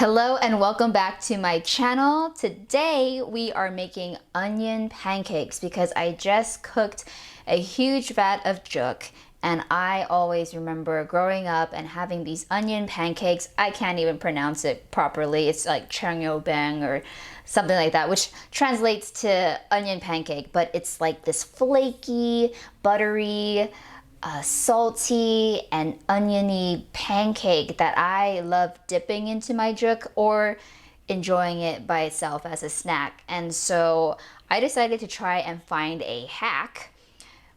Hello and welcome back to my channel. Today we are making onion pancakes because I just cooked a huge vat of jook and I always remember growing up and having these onion pancakes. I can't even pronounce it properly. It's like bang or something like that, which translates to onion pancake, but it's like this flaky, buttery, salty and oniony pancake that I love dipping into my jook or enjoying it by itself as a snack. And so I decided to try and find a hack,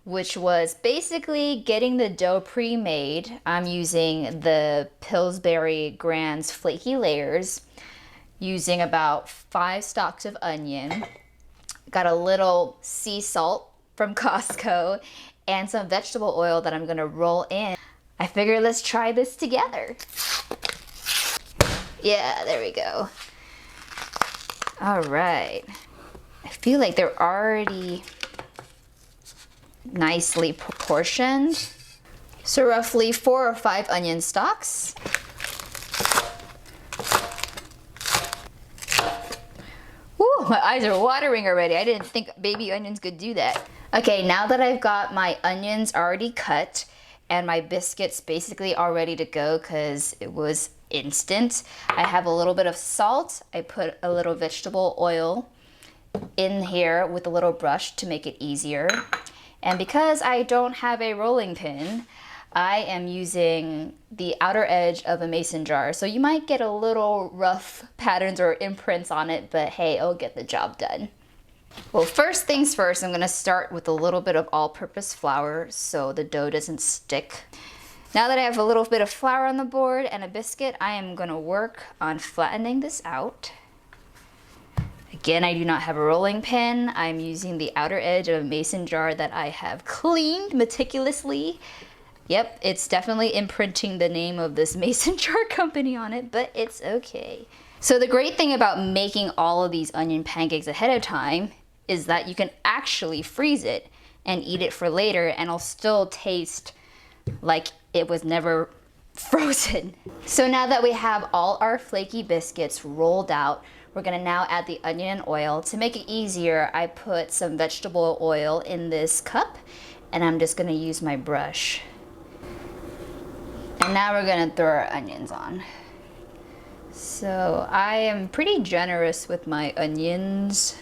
which was basically getting the dough pre-made. I'm using the Pillsbury Grand's flaky layers, using about 5 stalks of onion, got a little sea salt from Costco, and some vegetable oil that I'm gonna roll in. I figured let's try this together. Yeah, there we go. All right. I feel like they're already nicely proportioned. So roughly 4 or 5 onion stalks. Woo, my eyes are watering already. I didn't think baby onions could do that. Okay, now that I've got my onions already cut and my biscuits basically all ready to go because it was instant, I have a little bit of salt. I put a little vegetable oil in here with a little brush to make it easier. And because I don't have a rolling pin, I am using the outer edge of a mason jar. So you might get a little rough patterns or imprints on it, but hey, it'll get the job done. Well, first things first, I'm gonna start with a little bit of all-purpose flour so the dough doesn't stick. Now that I have a little bit of flour on the board and a biscuit, I am gonna work on flattening this out. Again, I do not have a rolling pin. I'm using the outer edge of a mason jar that I have cleaned meticulously. Yep, it's definitely imprinting the name of this mason jar company on it, but it's okay. So the great thing about making all of these onion pancakes ahead of time is that you can actually freeze it and eat it for later and it'll still taste like it was never frozen. So now that we have all our flaky biscuits rolled out, we're gonna now add the onion and oil. To make it easier, I put some vegetable oil in this cup and I'm just gonna use my brush. And now we're gonna throw our onions on. So I am pretty generous with my onions.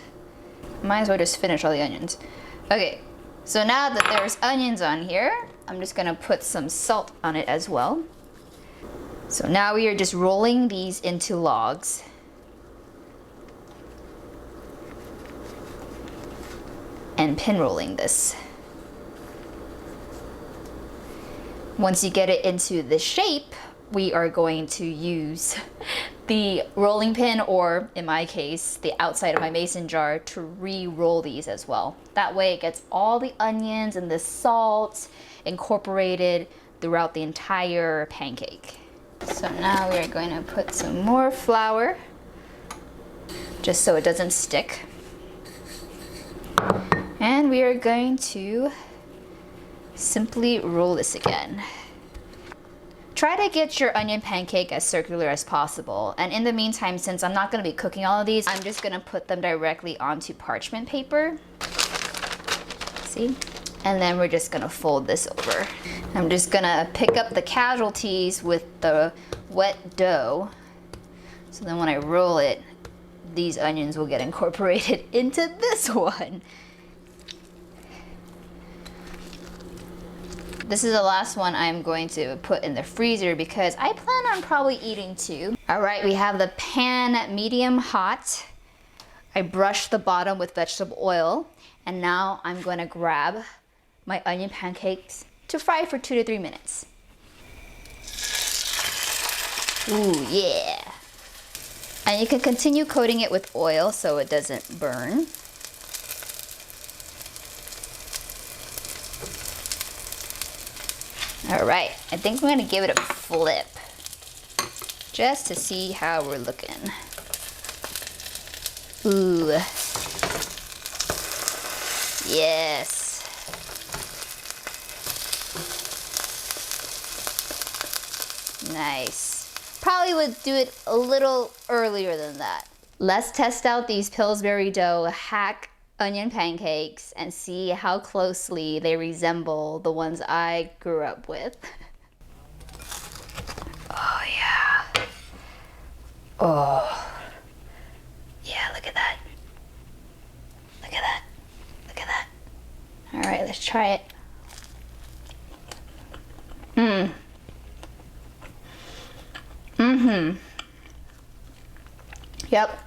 Might as well just finish all the onions. Okay, so now that there's onions on here, I'm just gonna put some salt on it as well. So now we are just rolling these into logs. And pin rolling this. Once you get it into the shape, we are going to use the rolling pin, or in my case, the outside of my mason jar, to re-roll these as well. That way it gets all the onions and the salt incorporated throughout the entire pancake. So now we are going to put some more flour, just so it doesn't stick. And we are going to simply roll this again. Try to get your onion pancake as circular as possible. And in the meantime, since I'm not gonna be cooking all of these, I'm just gonna put them directly onto parchment paper. See? And then we're just gonna fold this over. I'm just gonna pick up the casualties with the wet dough. So then when I roll it, these onions will get incorporated into this one. This is the last one I'm going to put in the freezer because I plan on probably eating 2. All right, we have the pan medium hot. I brushed the bottom with vegetable oil, and now I'm going to grab my onion pancakes to fry for 2 to 3 minutes. Ooh, yeah. And you can continue coating it with oil so it doesn't burn. All right, I think I'm gonna give it a flip just to see how we're looking. Ooh, yes. Nice. Probably would do it a little earlier than that. Let's test out these Pillsbury dough hack onion pancakes and see how closely they resemble the ones I grew up with. Oh yeah. Oh. Yeah, look at that. Look at that. Look at that. All right, let's try it. Yep.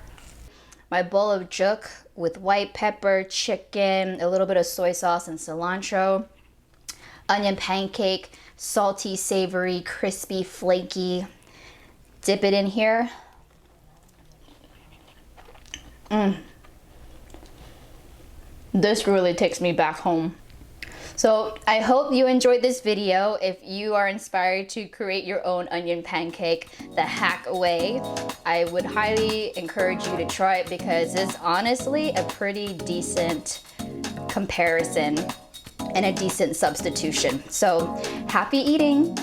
My bowl of jook with white pepper, chicken, a little bit of soy sauce and cilantro, onion pancake, salty, savory, crispy, flaky. Dip it in here. This really takes me back home. So I hope you enjoyed this video. If you are inspired to create your own onion pancake the hack way, I would highly encourage you to try it because it's honestly a pretty decent comparison and a decent substitution. So happy eating!